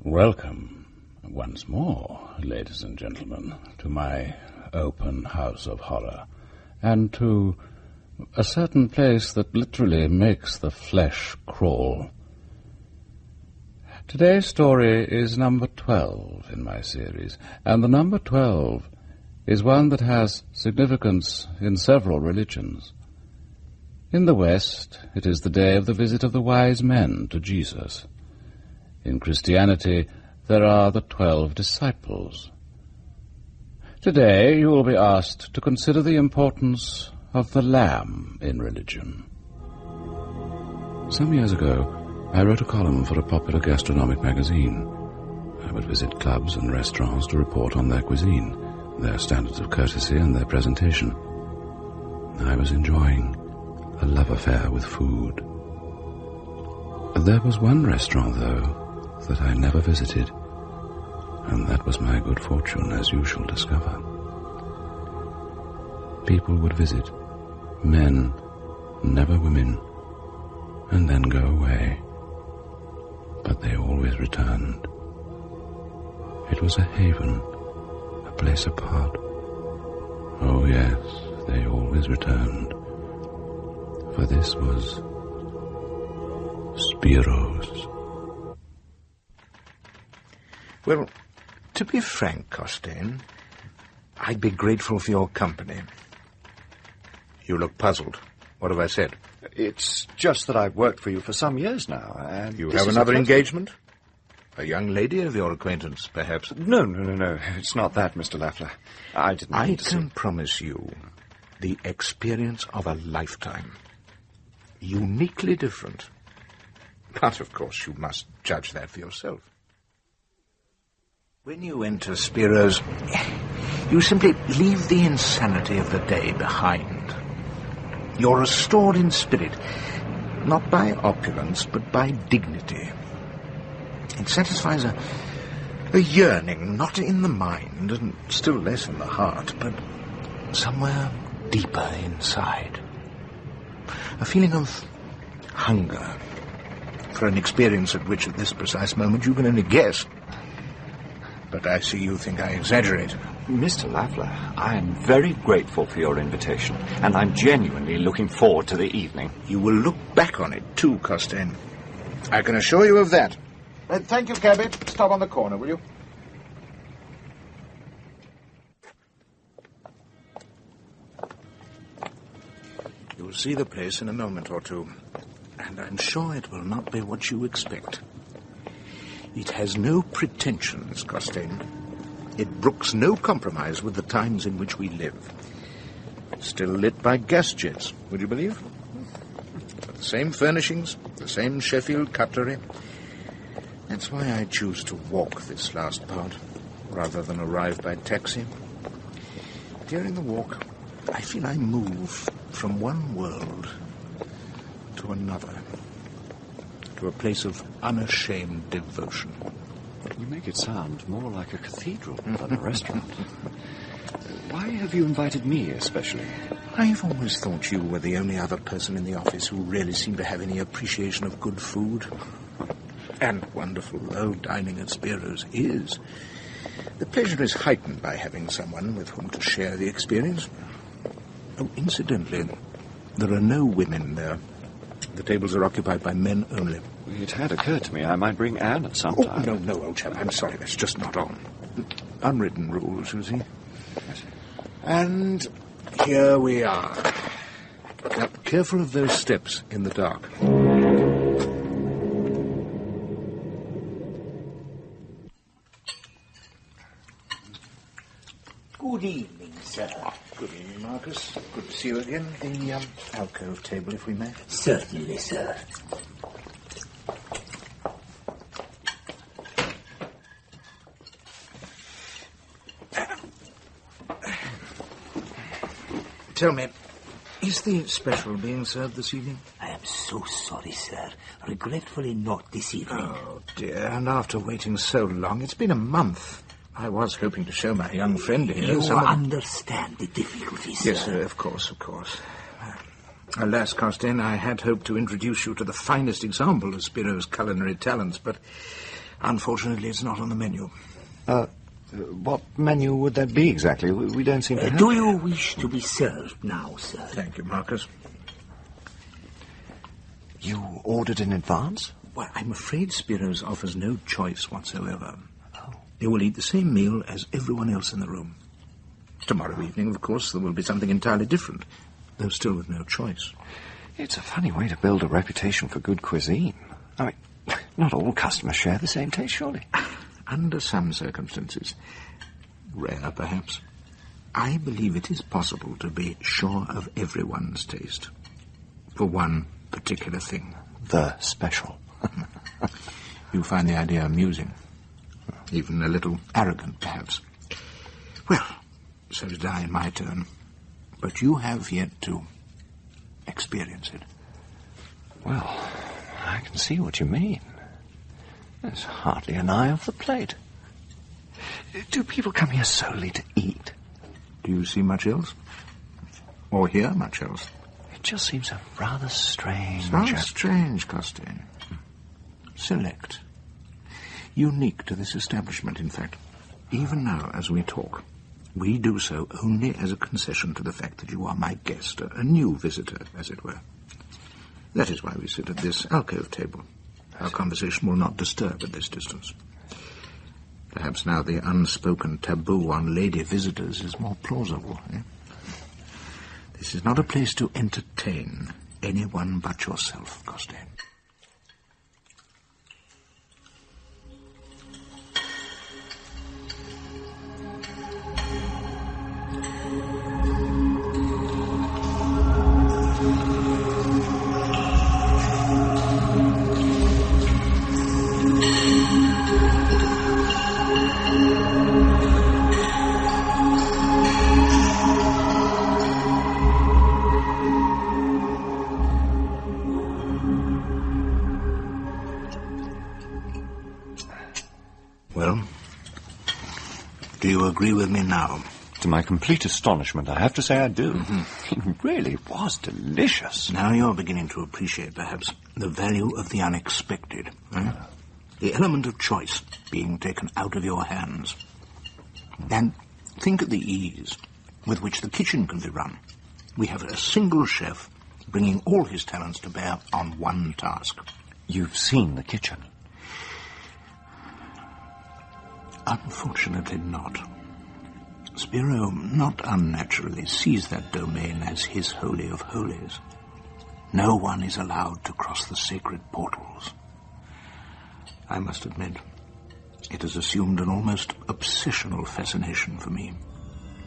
Welcome once more, ladies and gentlemen, to my open house of horror, and to a certain place that literally makes the flesh crawl. Today's story is number 12 in my series, and the number 12 is one that has significance in several religions. In the West, it is the day of the visit of the wise men to Jesus. In Christianity, there are the 12 disciples. Today, you will be asked to consider the importance of the lamb in religion. Some years ago, I wrote a column for a popular gastronomic magazine. I would visit clubs and restaurants to report on their cuisine, their standards of courtesy, and their presentation. I was enjoying a love affair with food. There was one restaurant, though, that I never visited, and that was my good fortune, as you shall discover. People would visit, men, never women, and then go away. But they always returned. It was a haven, a place apart. Oh yes, they always returned. For this was Spiro's. Well, to be frank, Costain, I'd be grateful for your company. You look puzzled. What have I said? It's just that I've worked for you for some years now, and... You have another engagement? A young lady of your acquaintance, perhaps? No. It's not that, Mr. Lafleur. I can promise you the experience of a lifetime. Uniquely different. But, of course, you must judge that for yourself. When you enter Spiro's, you simply leave the insanity of the day behind. You're restored in spirit, not by opulence, but by dignity. It satisfies a yearning, not in the mind, and still less in the heart, but somewhere deeper inside. A feeling of hunger for an experience at which, at this precise moment, you can only guess. But I see you think I exaggerate. Mr. Lafleur, I am very grateful for your invitation, and I'm genuinely looking forward to the evening. You will look back on it, too, Costain. I can assure you of that. Thank you, cabby. Stop on the corner, will you? You'll see the place in a moment or two, and I'm sure it will not be what you expect. It has no pretensions, Costain. It brooks no compromise with the times in which we live. Still lit by gas jets, would you believe? The same furnishings, the same Sheffield cutlery. That's why I choose to walk this last part, rather than arrive by taxi. During the walk, I feel I move from one world to another, to a place of unashamed devotion. You make it sound more like a cathedral than a restaurant. Why have you invited me especially? I've always thought you were the only other person in the office who really seemed to have any appreciation of good food. And wonderful though dining at Spiro's is, the pleasure is heightened by having someone with whom to share the experience. Oh, incidentally, there are no women there. The tables are occupied by men only. It had occurred to me I might bring Anne at some time. Oh, no, old chap, I'm sorry, that's just not on. Unwritten rules, you see. And here we are. Now, careful of those steps in the dark. Good evening, sir. Good evening, Marcus. Good to see you again. The alcove table, if we may. Certainly, sir. Tell me, is the special being served this evening? I am so sorry, sir. Regretfully not this evening. Oh, dear, and after waiting so long, it's been a month. I was hoping to show my young friend here. You understand the difficulties, Yes, sir, of course. Alas, Costain, I had hoped to introduce you to the finest example of Spiro's culinary talents, but Unfortunately, it's not on the menu. What menu would that be exactly? We don't seem to have... Do you wish to be served now, sir? Thank you, Marcus. You ordered in advance? Well, I'm afraid Spiro's offers no choice whatsoever. Oh. You will eat the same meal as everyone else in the room. Tomorrow evening, of course, there will be something entirely different, though still with no choice. It's a funny way to build a reputation for good cuisine. I mean, not all customers share the same taste, surely. Under some circumstances, rare perhaps, I believe it is possible to be sure of everyone's taste for one particular thing. The special. You find the idea amusing, even a little arrogant, perhaps. Well, so did I in my turn, but you have yet to experience it. Well, I can see what you mean. There's hardly an eye off the plate. Do people come here solely to eat? Do you see much else? Or hear much else? It just seems a rather strange... Rather strange, Costain. Select. Unique to this establishment, in fact. Even now, as we talk, we do so only as a concession to the fact that you are my guest, a new visitor, as it were. That is why we sit at this alcove table. Our conversation will not disturb at this distance. Perhaps now the unspoken taboo on lady visitors is more plausible. This is not a place to entertain anyone but yourself, Costain. Well, do you agree with me now? To my complete astonishment, I have to say I do. Mm-hmm. It really was delicious. Now you're beginning to appreciate, perhaps, the value of the unexpected. The element of choice being taken out of your hands. And think of the ease with which the kitchen can be run. We have a single chef bringing all his talents to bear on one task. You've seen the kitchen? Unfortunately not. Spiro, not unnaturally, sees that domain as his holy of holies. No one is allowed to cross the sacred portals. I must admit, it has assumed an almost obsessional fascination for me.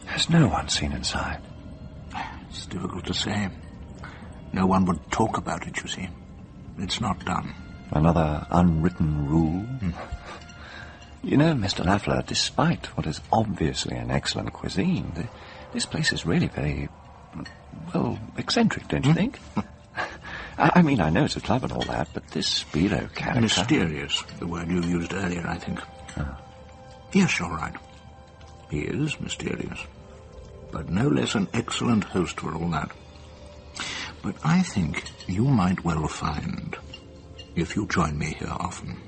Has no one seen inside? It's difficult to say. No one would talk about it, you see. It's not done. Another unwritten rule? You know, Mr. Lafleur, despite what is obviously an excellent cuisine, this place is really very, well, eccentric, don't you think? I mean, I know it's a club and all that, but this Spiro character... Mysterious, the word you used earlier, I think. Yes, you're right. He is mysterious, but no less an excellent host for all that. But I think you might well find, if you join me here often,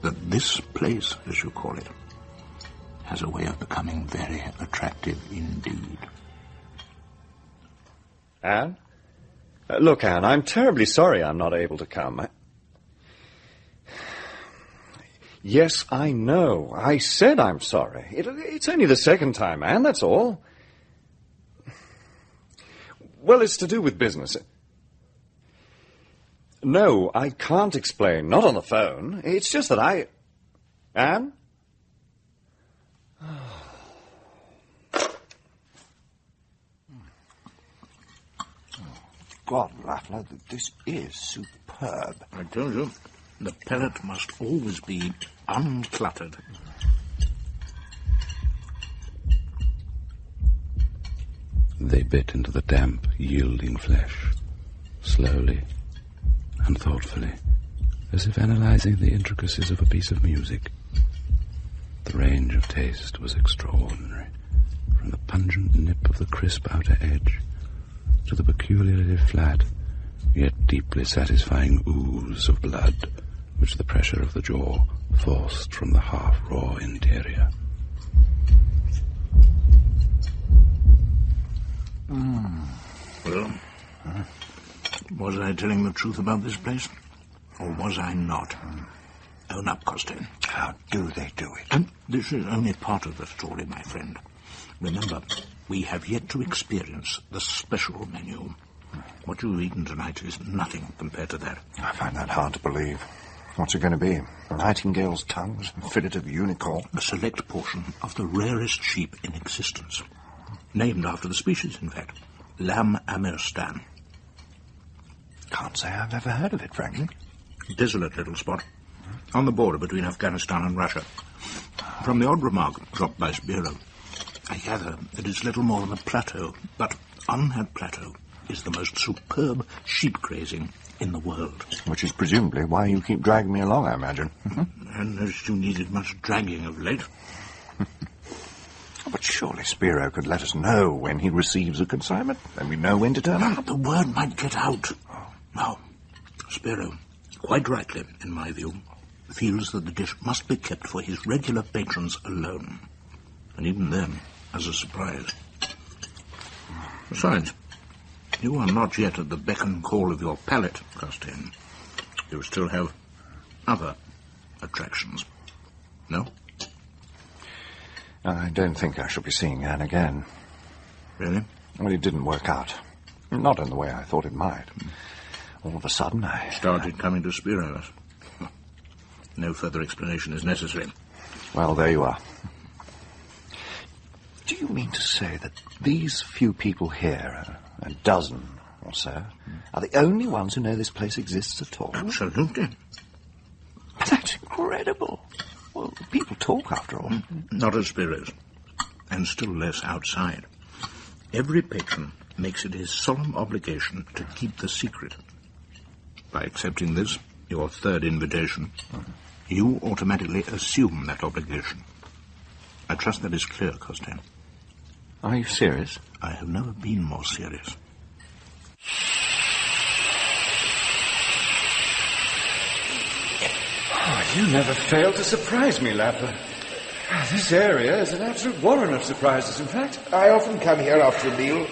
that this place, as you call it, has a way of becoming very attractive indeed. Anne? Look, Anne, I'm terribly sorry I'm not able to come. Yes, I know. I said I'm sorry. It's only the second time, Anne, that's all. Well, it's to do with business. No, I can't explain. Not on the phone. It's just that I... Anne? God, Lafleur, this is superb. I told you, the palate must always be uncluttered. They bit into the damp, yielding flesh, slowly and thoughtfully, as if analyzing the intricacies of a piece of music. The range of taste was extraordinary, from the pungent nip of the crisp outer edge to the peculiarly flat, yet deeply satisfying ooze of blood which the pressure of the jaw forced from the half-raw interior. Well, was I telling the truth about this place? Or was I not? Own up, Costain. How do they do it? And this is only part of the story, my friend. Remember, we have yet to experience the special menu. What you've eaten tonight is nothing compared to that. I find that hard to believe. What's it going to be? Nightingale's tongues, fillet of unicorn? A select portion of the rarest sheep in existence. Named after the species, in fact. Lamb amiran. Can't say I've ever heard of it, frankly. Desolate little spot. On the border between Afghanistan and Russia. From the odd remark dropped by Spiro, I gather that it's little more than a plateau, but on that plateau is the most superb sheep grazing in the world. Which is presumably why you keep dragging me along, I imagine. And as you needed much dragging of late. But surely Spiro could let us know when he receives a consignment, then we know when to turn up. The word might get out. No, Spiro, quite rightly, in my view, feels that the dish must be kept for his regular patrons alone. And even then, as a surprise. Besides, you are not yet at the beck and call of your palate, Costain. You still have other attractions. No? I don't think I shall be seeing Anne again. Really? Well, it didn't work out. Not in the way I thought it might. All of a sudden, I started coming to Spiros. No further explanation is necessary. Well, there you are. Do you mean to say that these few people here, a dozen or so, are the only ones who know this place exists at all? Absolutely. That's incredible. Well, people talk, after all. Not at Spiros, and still less outside. Every patron makes it his solemn obligation to keep the secret. By accepting this, your third invitation, you automatically assume that obligation. I trust that is clear, Costain. Are you serious? I have never been more serious. Oh, you never fail to surprise me, Lapper. This area is an absolute warren of surprises, in fact. I often come here after a meal,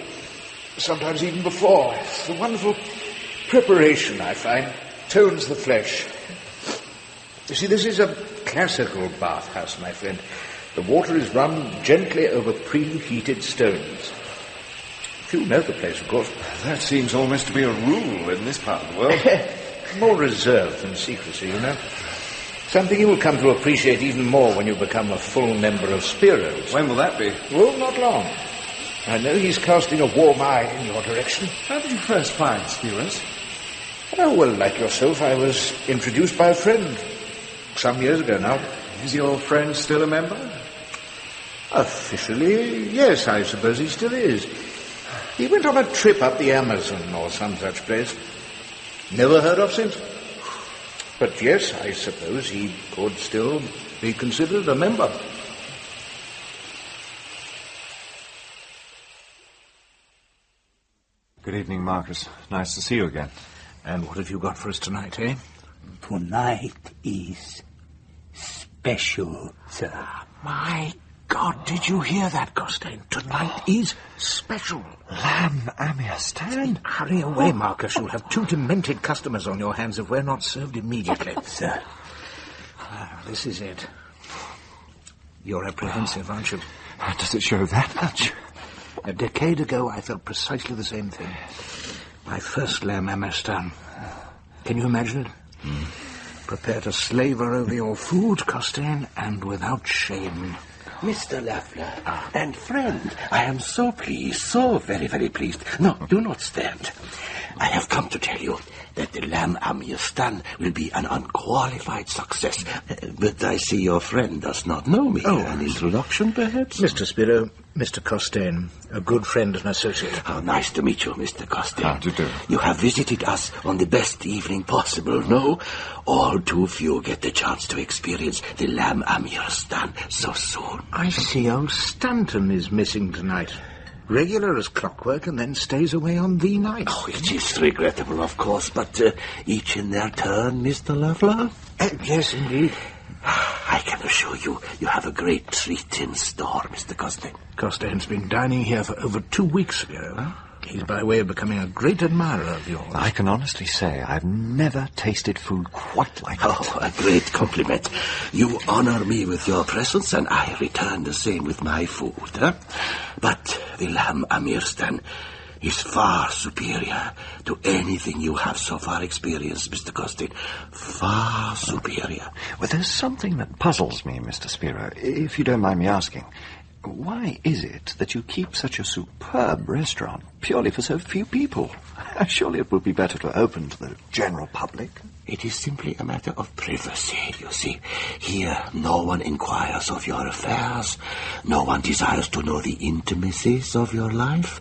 sometimes even before. It's a wonderful preparation, I find. Tones the flesh. You see, this is a classical bathhouse, my friend. The water is run gently over preheated stones. You know the place, of course. That seems almost to be a rule in this part of the world. More reserve than secrecy, you know. Something you will come to appreciate even more when you become a full member of Spiros. When will that be? Well, not long. I know he's casting a warm eye in your direction. How did you first find Spiros? Oh, well, like yourself, I was introduced by a friend. Some years ago now. Is your friend still a member? Officially, yes, I suppose he still is. He went on a trip up the Amazon or some such place. Never heard of since. But yes, I suppose he could still be considered a member. Good evening, Marcus. Nice to see you again. And what have you got for us tonight, eh? Tonight is special, sir. My God, did you hear that, Costain? Tonight is special. Lamb amiran. Hurry away, Marcus. You'll have 2 demented customers on your hands if we're not served immediately. Sir. This is it. You're apprehensive, aren't you? Does it show that much? A decade ago, I felt precisely the same thing. My first lamb amiran. Can you imagine it? Prepare to slaver over your food, Costain, and without shame. Mr. Lafleur, and friend, I am so pleased, so very, very pleased. No, do not stand. I have come to tell you that the lamb amiran will be an unqualified success. But I see your friend does not know me. Oh. An introduction, perhaps? Mr. Spiro, Mr. Costain, a good friend and associate. How nice to meet you, Mr. Costain. How do you do? You have visited us on the best evening possible, no? All too few get the chance to experience the lamb amiran so soon. I see old Stanton is missing tonight. Regular as clockwork and then stays away on the night. Oh, it is regrettable, of course, but each in their turn, Mr. Lafleur. Yes, indeed. assure you, you have a great treat in store, Mr. Costain. Costain's been dining here for over 2 weeks ago. Huh? He's by way of becoming a great admirer of yours. I can honestly say I've never tasted food quite like it. Oh, a great compliment. You honor me with your presence, and I return the same with my food. Huh? But the lamb amirstan is far superior to anything you have so far experienced, Mr. Costain. Far superior. Well, there's something that puzzles me, Mr. Spiro, if you don't mind me asking. Why is it that you keep such a superb restaurant purely for so few people? Surely it would be better to open to the general public. It is simply a matter of privacy, you see. Here, no one inquires of your affairs. No one desires to know the intimacies of your life.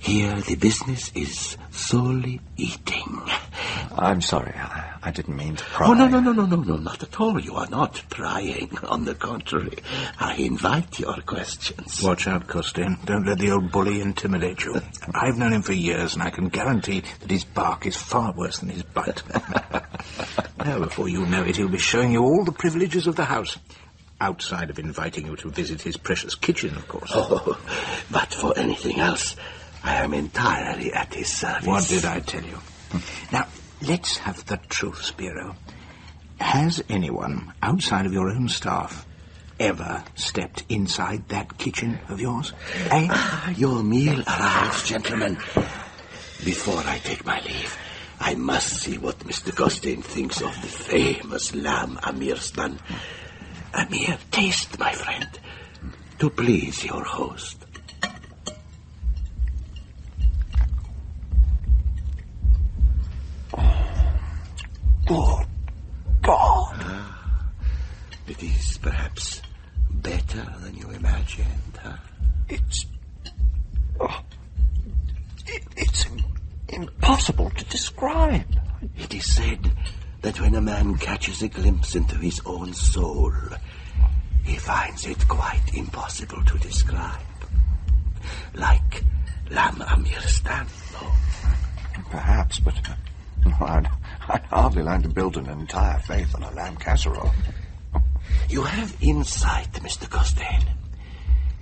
Here, the business is solely eating. I'm sorry, I didn't mean to pry. Oh, no, not at all. You are not prying. On the contrary, I invite your questions. Watch out, Costain. Don't let the old bully intimidate you. I've known him for years, and I can guarantee that his bark is far worse than his bite. Now, before you know it, he'll be showing you all the privileges of the house. Outside of inviting you to visit his precious kitchen, of course. Oh, but for anything else, I am entirely at his service. What did I tell you? Now, let's have the truth, Spiro. Has anyone outside of your own staff ever stepped inside that kitchen of yours? Eh? Your meal arrives, gentlemen. Before I take my leave, I must see what Mr. Costain thinks of the famous lamb amirstan. A mere taste, my friend, to please your host. Good God. It is perhaps better than you imagined, huh? It's impossible to describe. It is said that when a man catches a glimpse into his own soul, he finds it quite impossible to describe. Like lamb amirstan. Perhaps, but I'd hardly like to build an entire faith on a lamb casserole. You have insight, Mr. Costain.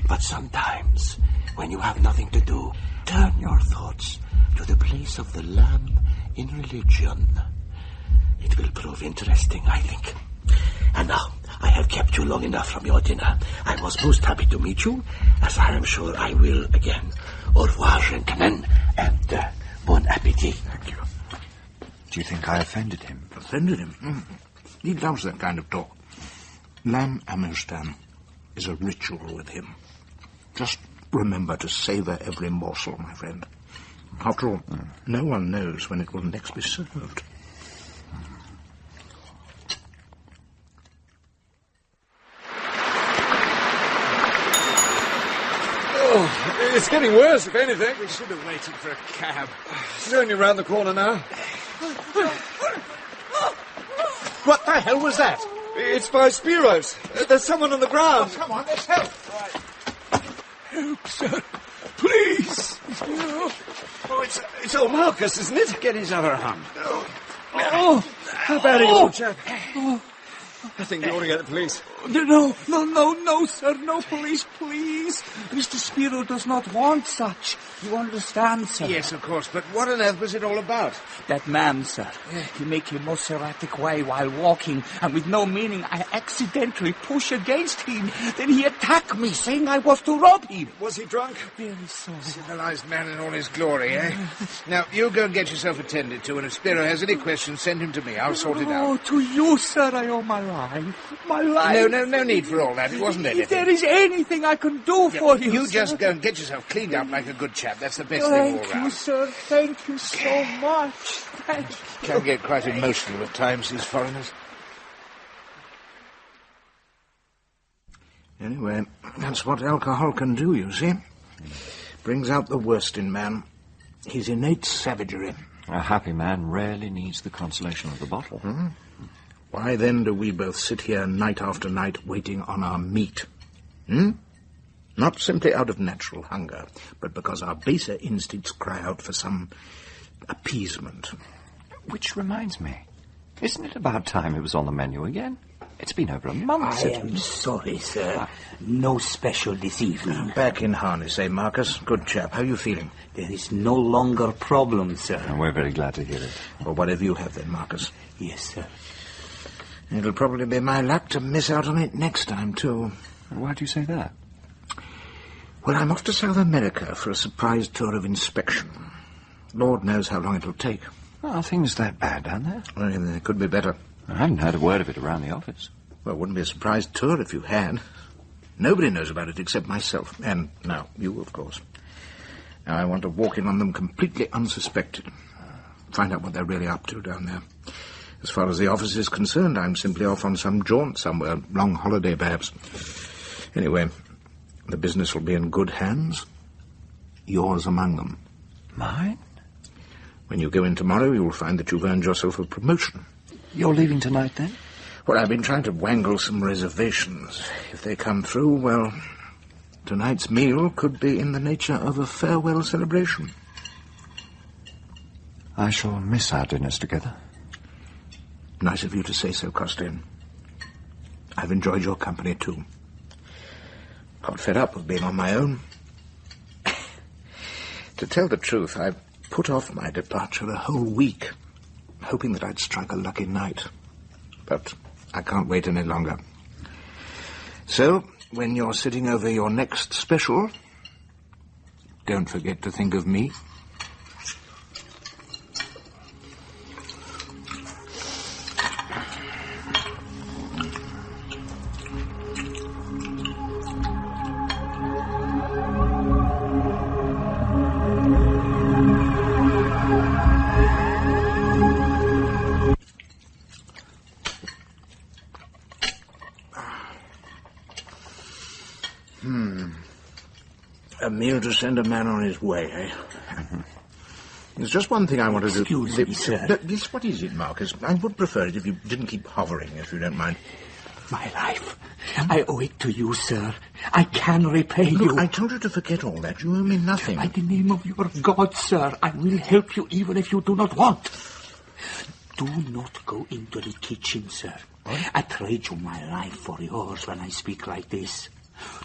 But sometimes, when you have nothing to do, turn your thoughts to the place of the lamb in religion. It will prove interesting, I think. And now, I have kept you long enough from your dinner. I was most happy to meet you, as I am sure I will again. Au revoir, gentlemen, and bon appétit. Thank you. Do you think I offended him? Offended him? He loves that kind of talk. Lamb amirstan is a ritual with him. Just remember to savor every morsel, my friend. After all, no one knows when it will next be served. Oh, it's getting worse, if anything. We should have waited for a cab. It's only round the corner now. What the hell was that? It's by Spiro's. There's someone on the ground. Come on, let's help. Help, sir. Please. Oh, it's old Marcus, isn't it? Get his other hand. Oh, how bad are you, old chap? I think we ought to get the police. No, sir, no police, please. Mr. Spiro does not want such. You understand, sir? Yes, of course, but what on earth was it all about? That man, sir, he make a most erratic way while walking, and with no meaning, I accidentally push against him. Then he attacked me, saying I was to rob him. Was he drunk? Very sorry. Civilized man in all his glory, eh? Now, you go and get yourself attended to, and if Spiro has any questions, send him to me. I'll sort it out. Oh, to you, sir, I owe my life. My life. No need for all that. It wasn't anything. If there is anything I can do for you, You sir. just go and get yourself cleaned up like a good chap. That's the best thing all Thank round. you, sir. Thank you so much. Thank you. Can get quite emotional at times, these foreigners. Anyway, that's what alcohol can do, you see. Brings out the worst in man. His innate savagery. A happy man rarely needs the consolation of the bottle. Why then do we both sit here night after night waiting on our meat? Not simply out of natural hunger, but because our baser instincts cry out for some appeasement. Which reminds me, isn't it about time it was on the menu again? It's been over a month I since... am sorry, sir. No special this evening. Back in harness, eh, Marcus? Good chap. How are you feeling? There is no longer problem, sir. And we're very glad to hear it. Well, whatever you have then, Marcus. Yes, sir. It'll probably be my luck to miss out on it next time, too. Why do you say that? Well, I'm off to South America for a surprise tour of inspection. Lord knows how long it'll take. Are things that bad down there? Well, they could be better. I haven't heard a word of it around the office. Well, it wouldn't be a surprise tour if you had. Nobody knows about it except myself. And now, you, of course. Now, I want to walk in on them completely unsuspected. Find out what they're really up to down there. As far as the office is concerned, I'm simply off on some jaunt somewhere. Long holiday, perhaps. Anyway, the business will be in good hands. Yours among them. Mine? When you go in tomorrow, you'll find that you've earned yourself a promotion. You're leaving tonight, then? Well, I've been trying to wangle some reservations. If they come through, well, tonight's meal could be in the nature of a farewell celebration. I shall miss our dinners together. Nice of you to say so, Costain. I've enjoyed your company, too. Got fed up with being on my own. To tell the truth, I've put off my departure a whole week, hoping that I'd strike a lucky night. But I can't wait any longer. So, when you're sitting over your next special, don't forget to think of me. A meal to send a man on his way, eh? Mm-hmm. There's just one thing I want to do. Excuse me, sir. Yes, what is it, Marcus? I would prefer it if you didn't keep hovering, if you don't mind. My life. I owe it to you, sir. I can repay you. Look, I told you to forget all that. You owe me nothing. By the name of your God, sir, I will help you even if you do not want. Do not go into the kitchen, sir. What? I trade you my life for yours when I speak like this.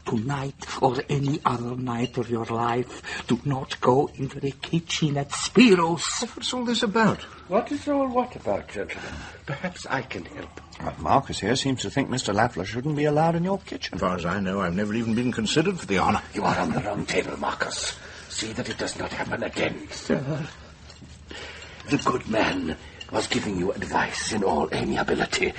Tonight or any other night of your life, do not go into the kitchen at Spiro's. What's all this about? What is all what about, gentlemen? Perhaps I can help. Marcus here seems to think Mr. Lafleur shouldn't be allowed in your kitchen. As far as I know, I've never even been considered for the honour. You are on the wrong table, Marcus. See that it does not happen again. Sir. The good man was giving you advice in all amiability.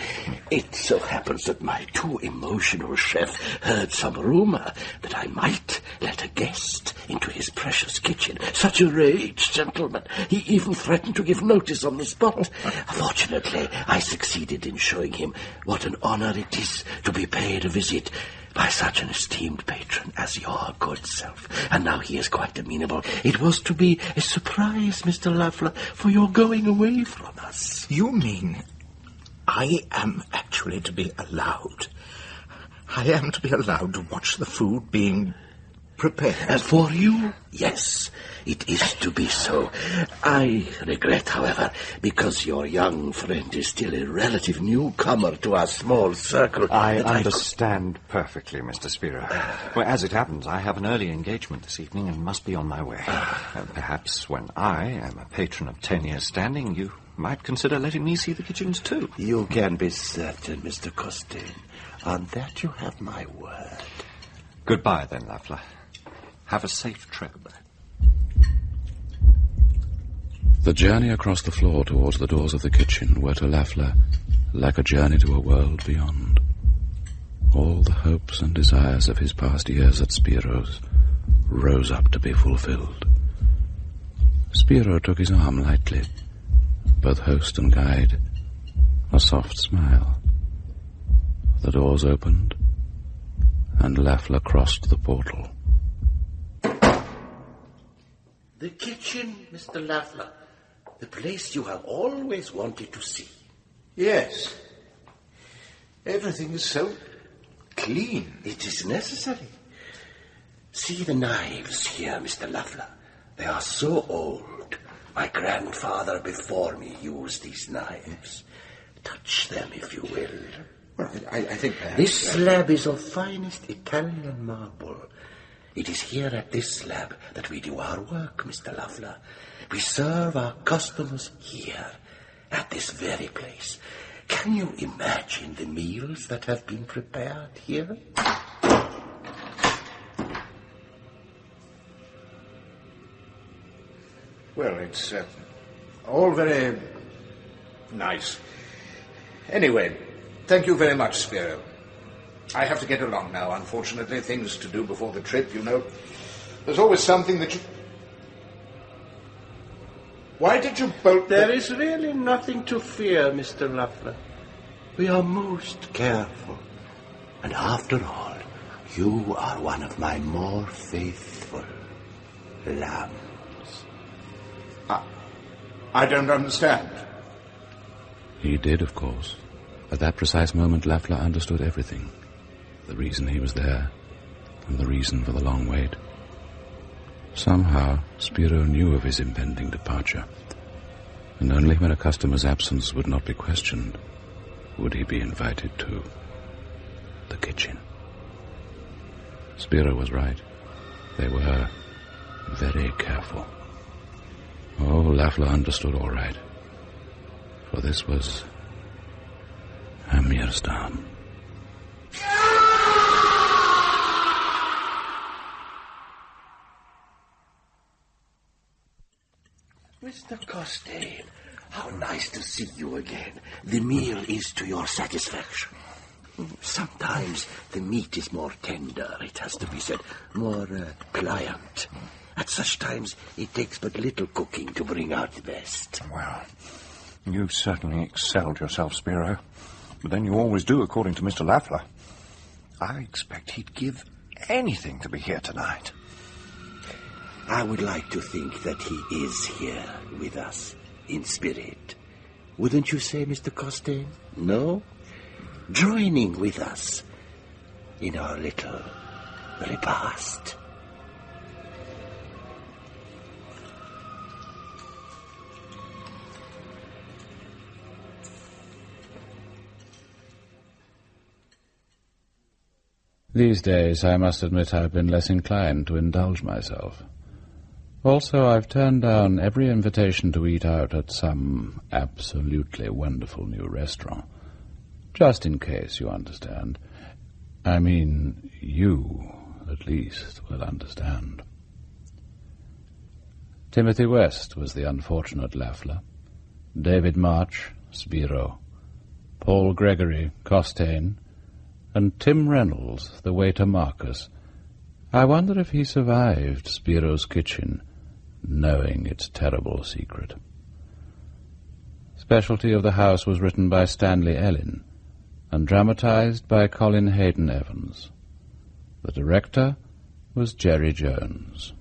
It so happens that my too emotional chef heard some rumor that I might let a guest into his precious kitchen. Such a rage, gentlemen. He even threatened to give notice on the spot. Fortunately, I succeeded in showing him what an honor it is to be paid a visit by such an esteemed patron as your good self. And now he is quite amenable. It was to be a surprise, Mr. Lafleur, for your going away from us. You mean I am actually to be allowed? I am to be allowed to watch the food being prepared? And for you, yes, it is to be so. I regret, however, because your young friend is still a relative newcomer to our small circle. I understand perfectly, Mr. Spiro. Well, as it happens, I have an early engagement this evening and must be on my way. Perhaps when I am a patron of 10 years' standing, you might consider letting me see the kitchens too. You can be certain, Mr. Costain. On that you have my word. Goodbye, then, Lafleur. Have a safe trip. The journey across the floor towards the doors of the kitchen were to Lafleur like a journey to a world beyond. All the hopes and desires of his past years at Spiro's rose up to be fulfilled. Spiro took his arm lightly, both host and guide, a soft smile. The doors opened, and Lafleur crossed the portal. The kitchen, Mr. Lafleur. The place you have always wanted to see. Yes. Everything is so clean. It is necessary. See the knives here, Mr. Lafleur. They are so old. My grandfather before me used these knives. Touch them, if you will. Well, I think perhaps... This slab is of finest Italian marble. It is here at this slab that we do our work, Mr. Lafleur. We serve our customers here, at this very place. Can you imagine the meals that have been prepared here? Well, it's all very nice. Anyway, thank you very much, Spiro. I have to get along now, unfortunately. Things to do before the trip, you know. There's always something that you... Why did you bolt... There is really nothing to fear, Mr. Lafleur. We are most careful. And after all, you are one of my more faithful lambs. I don't understand. He did, of course. At that precise moment, Lafleur understood everything. The reason he was there, and the reason for the long wait. Somehow, Spiro knew of his impending departure, and only when a customer's absence would not be questioned would he be invited to the kitchen. Spiro was right. They were very careful. Oh, Lafleur understood all right, for this was Amirstan. Mr. Costain, how nice to see you again. The meal is to your satisfaction. Sometimes the meat is more tender, it has to be said, more pliant. At such times, it takes but little cooking to bring out the best. Well, you certainly excelled yourself, Spiro. But then you always do, according to Mr. Lafleur. I expect he'd give anything to be here tonight. I would like to think that he is here with us, in spirit. Wouldn't you say, Mr. Costain? No? Joining with us in our little repast. These days, I must admit I've been less inclined to indulge myself. Also, I've turned down every invitation to eat out at some absolutely wonderful new restaurant. Just in case, you understand. I mean, you, at least, will understand. Timothy West was the unfortunate Lafleur. David March, Spiro. Paul Gregory, Costain. And Tim Reynolds, the waiter Marcus. I wonder if he survived Spiro's kitchen, knowing its terrible secret. Specialty of the House was written by Stanley Ellin and dramatized by Colin Hayden Evans. The director was Jerry Jones.